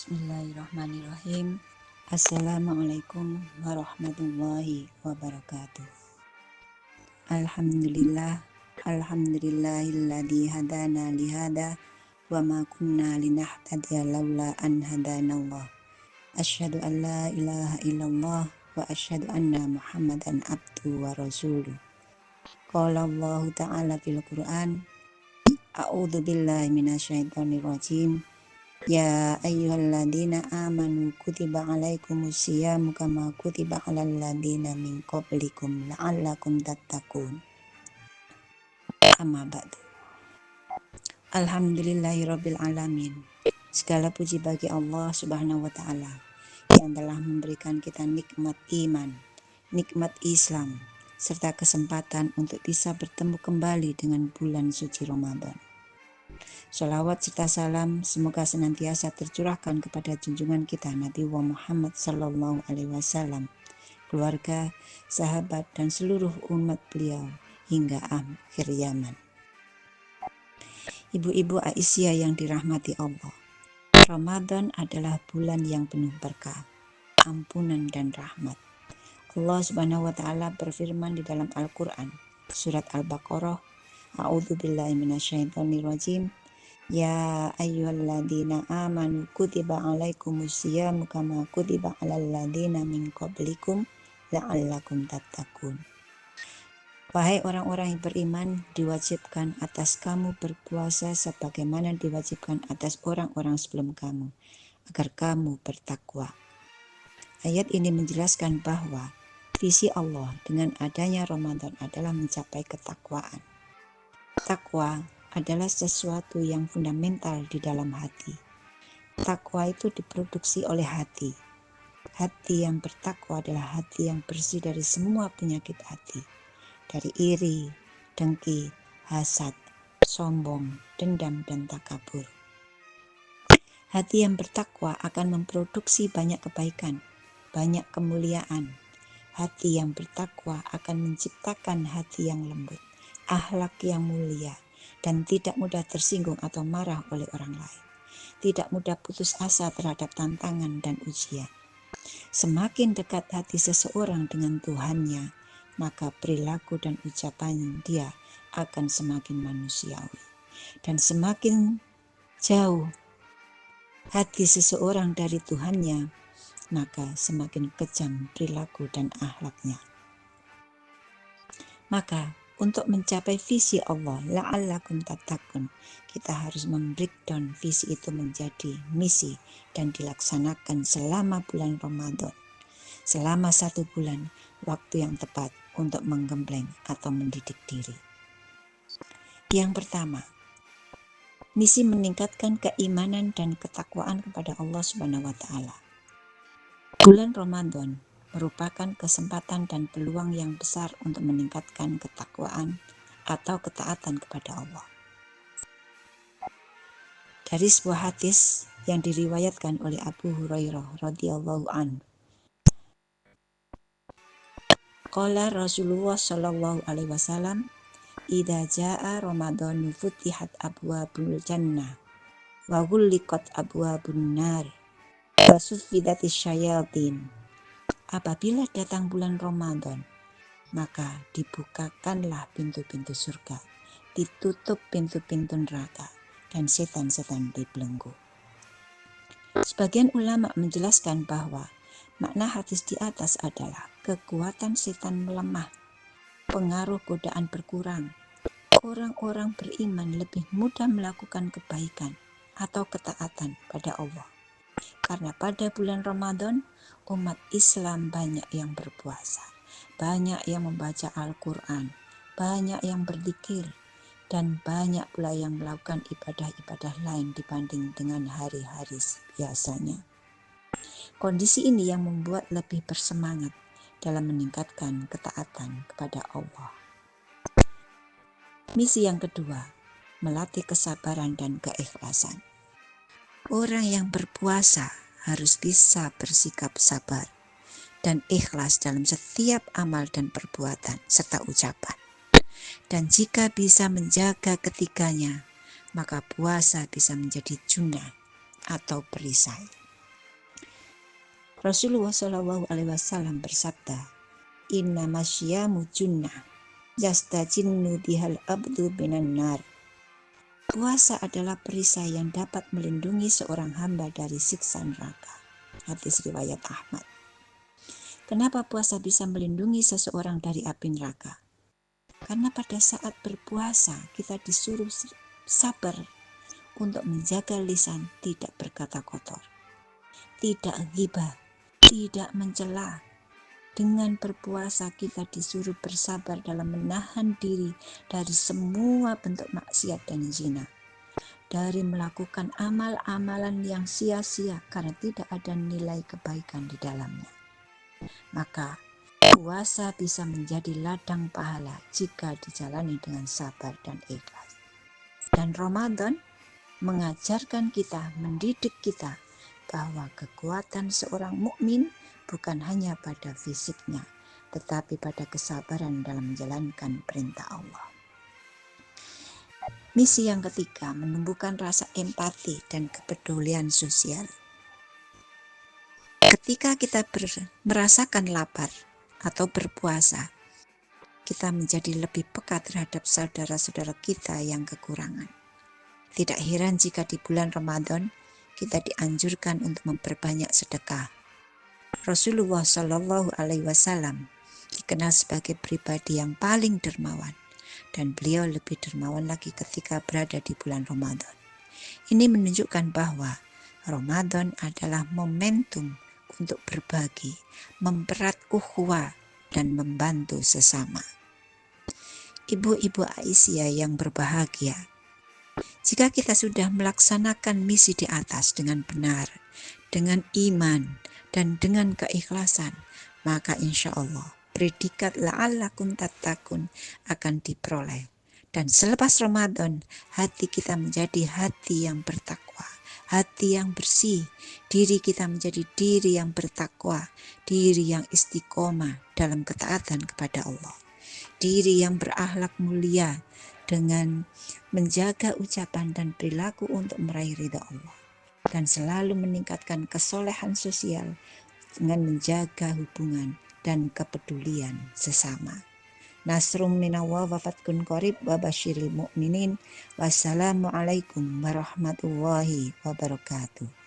Bismillahirrahmanirrahim. Assalamualaikum warahmatullahi wabarakatuh. Alhamdulillahilladzi hadana lihada wa ma kunna linahtadiya laula an hadanallah. Asyhadu an la ilaha illallah wa asyhadu anna Muhammadan abduhu wa rasuluh. Qala Allah ta'ala fil Qur'an, a'udzu billahi minasyaitonir rajim. Ya ayyuhalladzina amanu kutiba alaikumusyiyamu kama kutiba alal ladzina min qablikum la'allakum tattaqun. Amma ba'du. Alhamdulillahirabbil alamin. Segala puji bagi Allah Subhanahu wa taala yang telah memberikan kita nikmat iman, nikmat Islam, serta kesempatan untuk bisa bertemu kembali dengan bulan suci Ramadan. Sholawat serta salam semoga senantiasa tercurahkan kepada junjungan kita Nabi Muhammad Sallallahu Alaihi Wasallam, keluarga, sahabat, dan seluruh umat beliau hingga akhir zaman. Ibu-ibu Aisyah yang dirahmati Allah, Ramadan adalah bulan yang penuh berkah, ampunan dan rahmat. Allah Subhanahu wa taala berfirman di dalam Al-Qur'an, surat Al-Baqarah, A'udzubillahi minasyaitonirrajim. Ya ayyuhalladzina amanu kutiba alaikumusyiyamu kama kutiba alal ladzina min qablikum la'allakum tattaqun. Wahai orang-orang yang beriman, diwajibkan atas kamu berpuasa sebagaimana diwajibkan atas orang-orang sebelum kamu, agar kamu bertakwa. Ayat ini menjelaskan bahwa visi Allah dengan adanya Ramadan adalah mencapai ketakwaan. Takwa adalah sesuatu yang fundamental di dalam hati. Takwa itu diproduksi oleh hati. Hati yang bertakwa adalah hati yang bersih dari semua penyakit hati. Dari iri, dengki, hasad, sombong, dendam, dan takabur. Hati yang bertakwa akan memproduksi banyak kebaikan, banyak kemuliaan. Hati yang bertakwa akan menciptakan hati yang lembut, akhlak yang mulia, dan tidak mudah tersinggung atau marah oleh orang lain. Tidak mudah putus asa terhadap tantangan dan ujian. Semakin dekat hati seseorang dengan Tuhannya, maka perilaku dan ucapan dia akan semakin manusiawi. Dan semakin jauh hati seseorang dari Tuhannya, maka semakin kejam perilaku dan akhlaknya. Maka untuk mencapai visi Allah, la'allakum tattaqun, kita harus membreakdown visi itu menjadi misi dan dilaksanakan selama bulan Ramadan. Selama 1 bulan, waktu yang tepat untuk menggembleng atau mendidik diri. Yang pertama, misi meningkatkan keimanan dan ketakwaan kepada Allah Subhanahu wa taala. Bulan Ramadan merupakan kesempatan dan peluang yang besar untuk meningkatkan ketakwaan atau ketaatan kepada Allah. Dari sebuah hadis yang diriwayatkan oleh Abu Hurairah radhiyallahu anhu, qala Rasulullah sallallahu alaihi wasallam, idza jaa Ramadan futihat abwabul jannah wa ghulliqat abwabun nar wa suffidatis syayatin. Apabila datang bulan Ramadan, maka dibukakanlah pintu-pintu surga, ditutup pintu-pintu neraka, dan setan-setan dibelenggu. Sebagian ulama menjelaskan bahwa makna hadis di atas adalah kekuatan setan melemah, pengaruh godaan berkurang, orang-orang beriman lebih mudah melakukan kebaikan atau ketaatan pada Allah. Karena pada bulan Ramadan, umat Islam banyak yang berpuasa, banyak yang membaca Al-Quran, banyak yang berzikir, dan banyak pula yang melakukan ibadah-ibadah lain dibanding dengan hari-hari biasanya. Kondisi ini yang membuat lebih bersemangat dalam meningkatkan ketaatan kepada Allah. Misi yang kedua, melatih kesabaran dan keikhlasan. Orang yang berpuasa harus bisa bersikap sabar dan ikhlas dalam setiap amal dan perbuatan serta ucapan. Dan jika bisa menjaga ketiganya, maka puasa bisa menjadi junnah atau perisai. Rasulullah Shallallahu Alaihi Wasallam bersabda, Inna masyamu junnah, yastajinnu bihal abdu binan nar. Puasa adalah perisai yang dapat melindungi seorang hamba dari siksa neraka. Hadis riwayat Ahmad. Kenapa puasa bisa melindungi seseorang dari api neraka? Karena pada saat berpuasa kita disuruh sabar untuk menjaga lisan tidak berkata kotor, tidak ghibah, tidak mencela. Dengan berpuasa kita disuruh bersabar dalam menahan diri dari semua bentuk maksiat dan zina, dari melakukan amal-amalan yang sia-sia karena tidak ada nilai kebaikan di dalamnya. Maka puasa bisa menjadi ladang pahala jika dijalani dengan sabar dan ikhlas. Dan Ramadan mengajarkan kita, mendidik kita bahwa kekuatan seorang mukmin bukan hanya pada fisiknya, tetapi pada kesabaran dalam menjalankan perintah Allah. Misi yang ketiga, menumbuhkan rasa empati dan kepedulian sosial. Ketika kita merasakan lapar atau berpuasa, kita menjadi lebih peka terhadap saudara-saudara kita yang kekurangan. Tidak heran jika di bulan Ramadan kita dianjurkan untuk memperbanyak sedekah. Rasulullah Shallallahu Alaihi Wasallam dikenal sebagai pribadi yang paling dermawan, dan beliau lebih dermawan lagi ketika berada di bulan Ramadan. Ini menunjukkan bahwa Ramadan adalah momentum untuk berbagi, mempererat ukhuwah, dan membantu sesama. Ibu-ibu Aisyah yang berbahagia, jika kita sudah melaksanakan misi di atas dengan benar, dengan iman, dan dengan keikhlasan, maka insya Allah predikat la'allakum tattaqun akan diperoleh. Dan selepas Ramadan, hati kita menjadi hati yang bertakwa, hati yang bersih, diri kita menjadi diri yang bertakwa, diri yang istiqomah dalam ketaatan kepada Allah, diri yang berakhlak mulia dengan menjaga ucapan dan perilaku untuk meraih ridha Allah, dan selalu meningkatkan kesolehan sosial dengan menjaga hubungan dan kepedulian sesama. Nasrum minallah wa fathun qarib wa basyiril mu'minin. Wassalamualaikum warahmatullahi wabarakatuh.